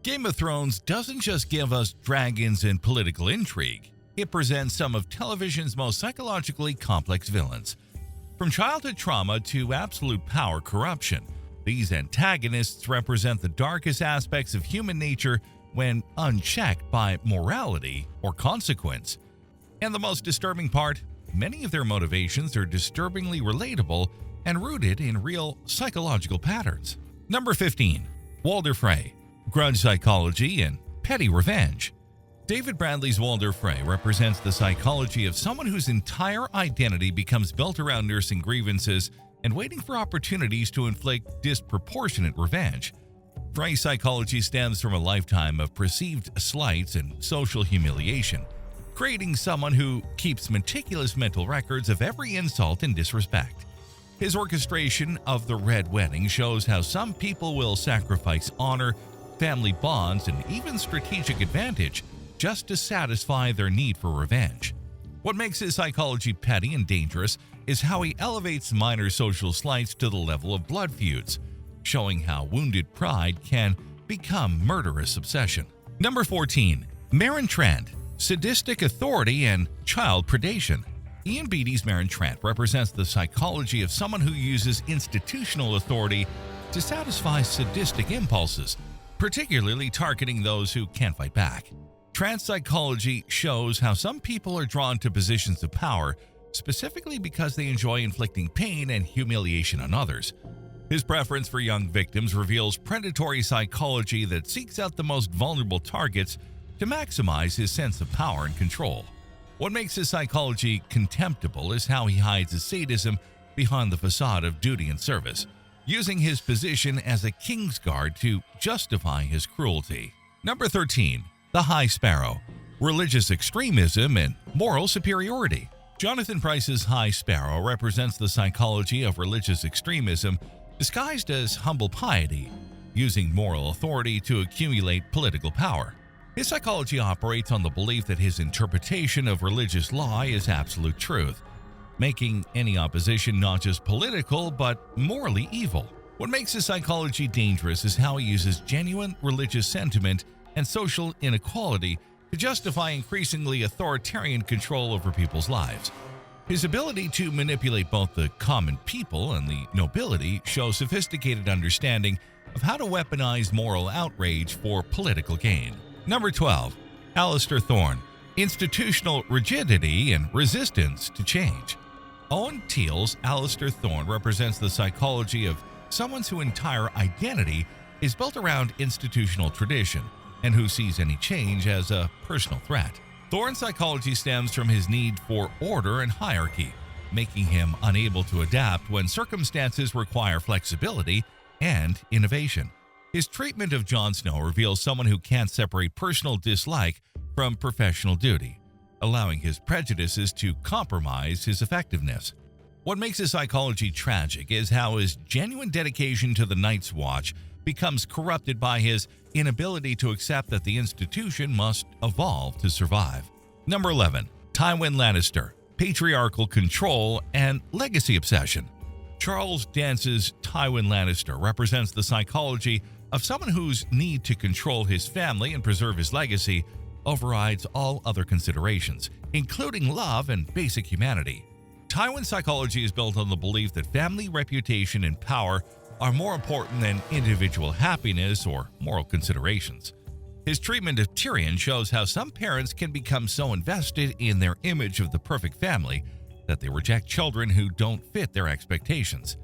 Game of Thrones doesn't just give us dragons and political intrigue. It presents some of television's most psychologically complex villains. From childhood trauma to absolute power corruption, these antagonists represent the darkest aspects of human nature when unchecked by morality or consequence. And the most disturbing part, many of their motivations are disturbingly relatable and rooted in real psychological patterns. Number 15. Walder Frey, grudge psychology and petty revenge. David Bradley's Walder Frey represents the psychology of someone whose entire identity becomes built around nursing grievances and waiting for opportunities to inflict disproportionate revenge. Frey's psychology stems from a lifetime of perceived slights and social humiliation, creating someone who keeps meticulous mental records of every insult and disrespect. His orchestration of the Red Wedding shows how some people will sacrifice honor, family bonds, and even strategic advantage just to satisfy their need for revenge. What makes his psychology petty and dangerous is how he elevates minor social slights to the level of blood feuds, showing how wounded pride can become murderous obsession. Number 14. Meryn Trant, sadistic authority and child predation. Ian Beattie's Meryn Trant represents the psychology of someone who uses institutional authority to satisfy sadistic impulses, particularly targeting those who can't fight back. Trant's psychology shows how some people are drawn to positions of power specifically because they enjoy inflicting pain and humiliation on others. His preference for young victims reveals predatory psychology that seeks out the most vulnerable targets to maximize his sense of power and control. What makes his psychology contemptible is how he hides his sadism behind the facade of duty and service, using his position as a Kingsguard to justify his cruelty. Number 13. The High Sparrow, religious extremism and moral superiority. Jonathan Pryce's High Sparrow represents the psychology of religious extremism disguised as humble piety, using moral authority to accumulate political power. His psychology operates on the belief that his interpretation of religious law is absolute truth, making any opposition not just political but morally evil. What makes his psychology dangerous is how he uses genuine religious sentiment and social inequality to justify increasingly authoritarian control over people's lives. His ability to manipulate both the common people and the nobility shows sophisticated understanding of how to weaponize moral outrage for political gain. Number 12. Alliser Thorne, institutional rigidity and resistance to change. Owen Teal's Alliser Thorne represents the psychology of someone whose entire identity is built around institutional tradition and who sees any change as a personal threat. Thorne's psychology stems from his need for order and hierarchy, making him unable to adapt when circumstances require flexibility and innovation. His treatment of Jon Snow reveals someone who can't separate personal dislike from professional duty, allowing his prejudices to compromise his effectiveness. What makes his psychology tragic is how his genuine dedication to the Night's Watch becomes corrupted by his inability to accept that the institution must evolve to survive. Number 11. Tywin Lannister, patriarchal control and legacy obsession. Charles Dance's Tywin Lannister represents the psychology of someone whose need to control his family and preserve his legacy overrides all other considerations, including love and basic humanity. Tywin's psychology is built on the belief that family reputation and power are more important than individual happiness or moral considerations. His treatment of Tyrion shows how some parents can become so invested in their image of the perfect family that they reject children who don't fit their expectations.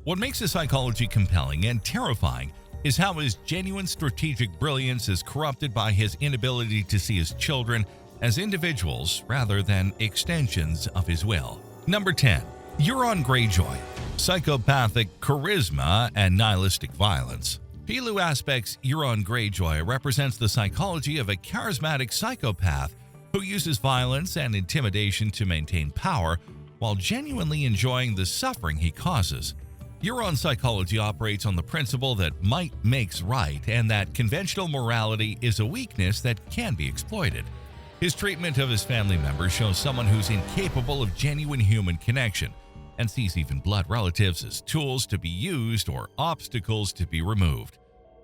What makes his psychology compelling and terrifying is how his genuine strategic brilliance is corrupted by his inability to see his children as individuals rather than extensions of his will. Number 10. Euron Greyjoy, psychopathic charisma and nihilistic violence. Pilu aspects Euron Greyjoy represents the psychology of a charismatic psychopath who uses violence and intimidation to maintain power while genuinely enjoying the suffering he causes. Euron's psychology operates on the principle that might makes right and that conventional morality is a weakness that can be exploited. His treatment of his family members shows someone who's incapable of genuine human connection and sees even blood relatives as tools to be used or obstacles to be removed.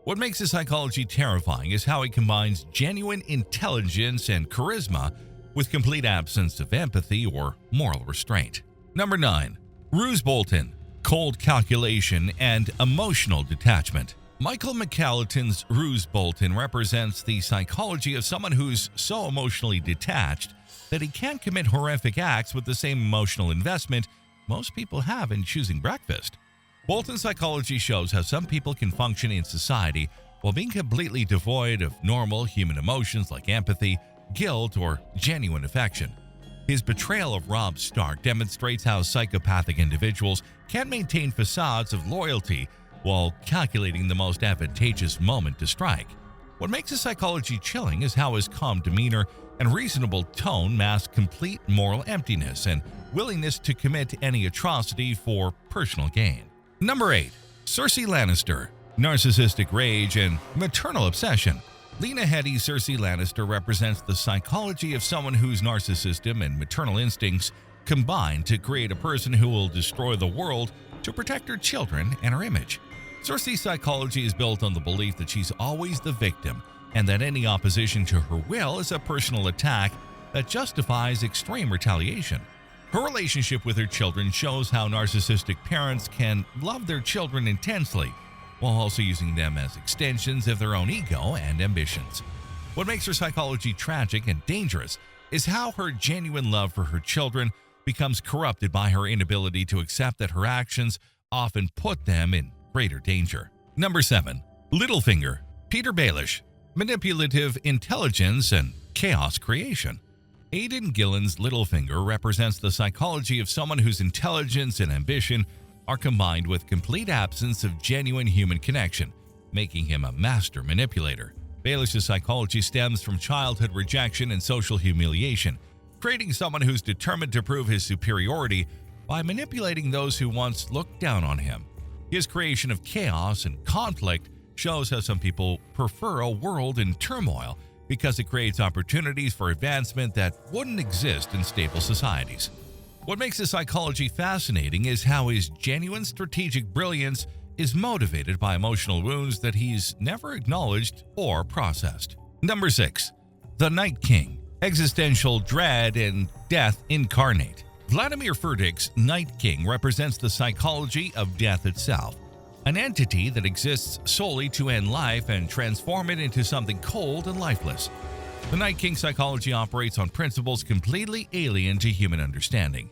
What makes his psychology terrifying is how he combines genuine intelligence and charisma with complete absence of empathy or moral restraint. Number 9. Roose Bolton, cold calculation and emotional detachment. Michael McCallan's Roose Bolton represents the psychology of someone who's so emotionally detached that he can't commit horrific acts with the same emotional investment most people have in choosing breakfast. Bolton's psychology shows how some people can function in society while being completely devoid of normal human emotions like empathy, guilt, or genuine affection. His betrayal of Robb Stark demonstrates how psychopathic individuals can maintain facades of loyalty while calculating the most advantageous moment to strike. What makes his psychology chilling is how his calm demeanor and reasonable tone mask complete moral emptiness and willingness to commit any atrocity for personal gain. Number 8. Cersei Lannister, narcissistic rage and maternal obsession. Lena Headey's Cersei Lannister represents the psychology of someone whose narcissism and maternal instincts combine to create a person who will destroy the world to protect her children and her image. Cersei's psychology is built on the belief that she's always the victim and that any opposition to her will is a personal attack that justifies extreme retaliation. Her relationship with her children shows how narcissistic parents can love their children intensely while also using them as extensions of their own ego and ambitions. What makes her psychology tragic and dangerous is how her genuine love for her children becomes corrupted by her inability to accept that her actions often put them in greater danger. Number 7. Littlefinger, Petyr Baelish, manipulative intelligence and chaos creation. Aidan Gillen's Littlefinger represents the psychology of someone whose intelligence and ambition are combined with complete absence of genuine human connection, making him a master manipulator. Baelish's psychology stems from childhood rejection and social humiliation, creating someone who's determined to prove his superiority by manipulating those who once looked down on him. His creation of chaos and conflict shows how some people prefer a world in turmoil because it creates opportunities for advancement that wouldn't exist in stable societies. What makes his psychology fascinating is how his genuine strategic brilliance is motivated by emotional wounds that he's never acknowledged or processed. Number 6. The Night King, existential dread and death incarnate. Vladimir Ferdik's Night King represents the psychology of death itself, an entity that exists solely to end life and transform it into something cold and lifeless. The Night King psychology operates on principles completely alien to human understanding.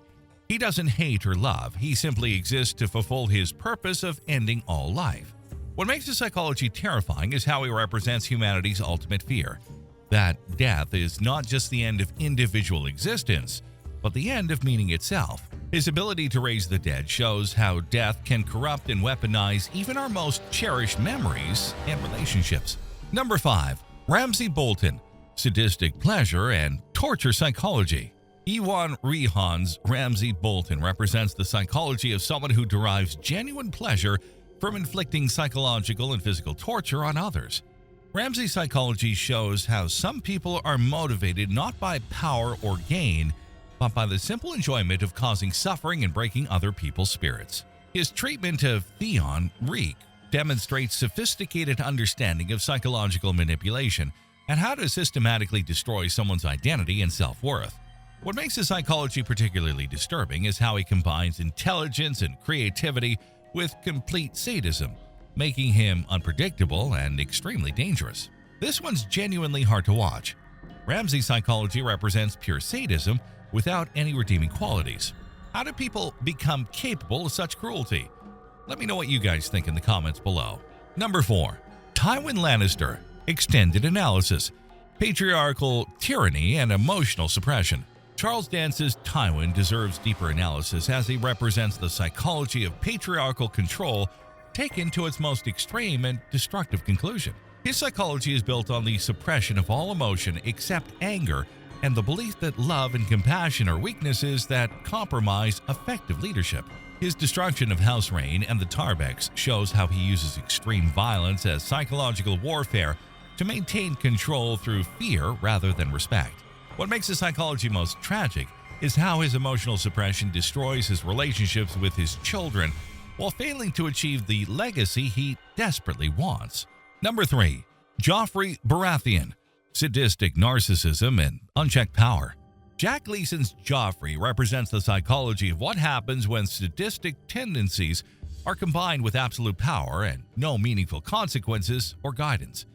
He doesn't hate or love, he simply exists to fulfill his purpose of ending all life. What makes his psychology terrifying is how he represents humanity's ultimate fear, that death is not just the end of individual existence, but the end of meaning itself. His ability to raise the dead shows how death can corrupt and weaponize even our most cherished memories and relationships. Number 5. Ramsay Bolton, sadistic pleasure and torture psychology. Iwan Rehan's Ramsay Bolton represents the psychology of someone who derives genuine pleasure from inflicting psychological and physical torture on others. Ramsay's psychology shows how some people are motivated not by power or gain, but by the simple enjoyment of causing suffering and breaking other people's spirits. His treatment of Theon, Reek, demonstrates sophisticated understanding of psychological manipulation and how to systematically destroy someone's identity and self-worth. What makes his psychology particularly disturbing is how he combines intelligence and creativity with complete sadism, making him unpredictable and extremely dangerous. This one's genuinely hard to watch. Ramsay's psychology represents pure sadism without any redeeming qualities. How do people become capable of such cruelty? Let me know what you guys think in the comments below. Number 4. Tywin Lannister, extended analysis, patriarchal tyranny and emotional suppression. Charles Dance's Tywin deserves deeper analysis as he represents the psychology of patriarchal control taken to its most extreme and destructive conclusion. His psychology is built on the suppression of all emotion except anger and the belief that love and compassion are weaknesses that compromise effective leadership. His destruction of House Rain and the Tarbecks shows how he uses extreme violence as psychological warfare to maintain control through fear rather than respect. What makes his psychology most tragic is how his emotional suppression destroys his relationships with his children while failing to achieve the legacy he desperately wants. Number 3. Joffrey Baratheon, sadistic narcissism and unchecked power. Jack Leeson's Joffrey represents the psychology of what happens when sadistic tendencies are combined with absolute power and no meaningful consequences or guidance.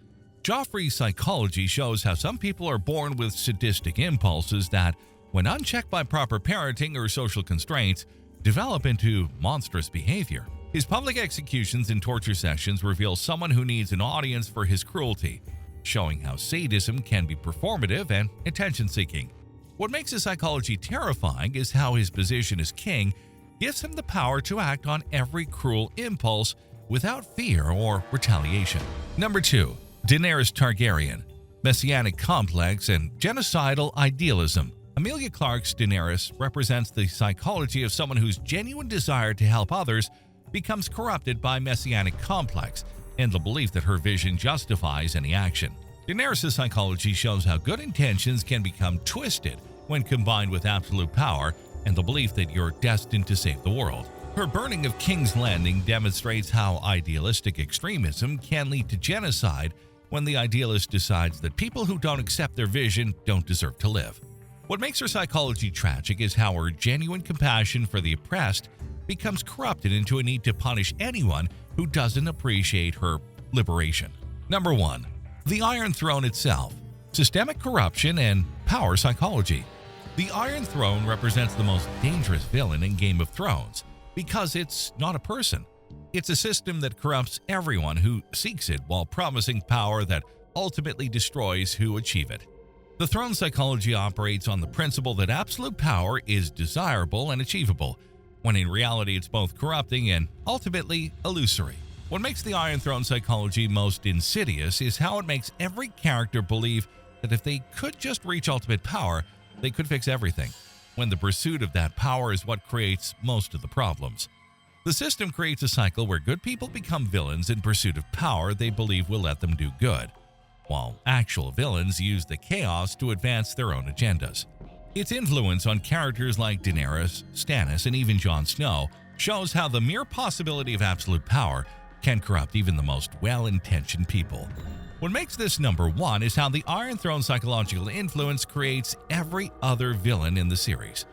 Joffrey's psychology shows how some people are born with sadistic impulses that, when unchecked by proper parenting or social constraints, develop into monstrous behavior. His public executions and torture sessions reveal someone who needs an audience for his cruelty, showing how sadism can be performative and attention-seeking. What makes his psychology terrifying is how his position as king gives him the power to act on every cruel impulse without fear or retaliation. Number 2. Daenerys Targaryen, messianic complex and genocidal idealism. Emilia Clarke's Daenerys represents the psychology of someone whose genuine desire to help others becomes corrupted by messianic complex and the belief that her vision justifies any action. Daenerys' psychology shows how good intentions can become twisted when combined with absolute power and the belief that you're destined to save the world. Her burning of King's Landing demonstrates how idealistic extremism can lead to genocide when the idealist decides that people who don't accept their vision don't deserve to live. What makes her psychology tragic is how her genuine compassion for the oppressed becomes corrupted into a need to punish anyone who doesn't appreciate her liberation. Number 1. The Iron Throne itself, systemic corruption and power psychology. The Iron Throne represents the most dangerous villain in Game of Thrones because it's not a person. It's a system that corrupts everyone who seeks it while promising power that ultimately destroys who achieve it. The throne psychology operates on the principle that absolute power is desirable and achievable, when in reality it's both corrupting and ultimately illusory. What makes the Iron Throne psychology most insidious is how it makes every character believe that if they could just reach ultimate power, they could fix everything, when the pursuit of that power is what creates most of the problems. The system creates a cycle where good people become villains in pursuit of power they believe will let them do good, while actual villains use the chaos to advance their own agendas. Its influence on characters like Daenerys, Stannis, and even Jon Snow shows how the mere possibility of absolute power can corrupt even the most well-intentioned people. What makes this number 1 is how the Iron Throne psychological influence creates every other villain in the series.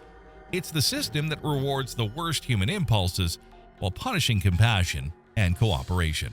It's the system that rewards the worst human impulses while punishing compassion and cooperation.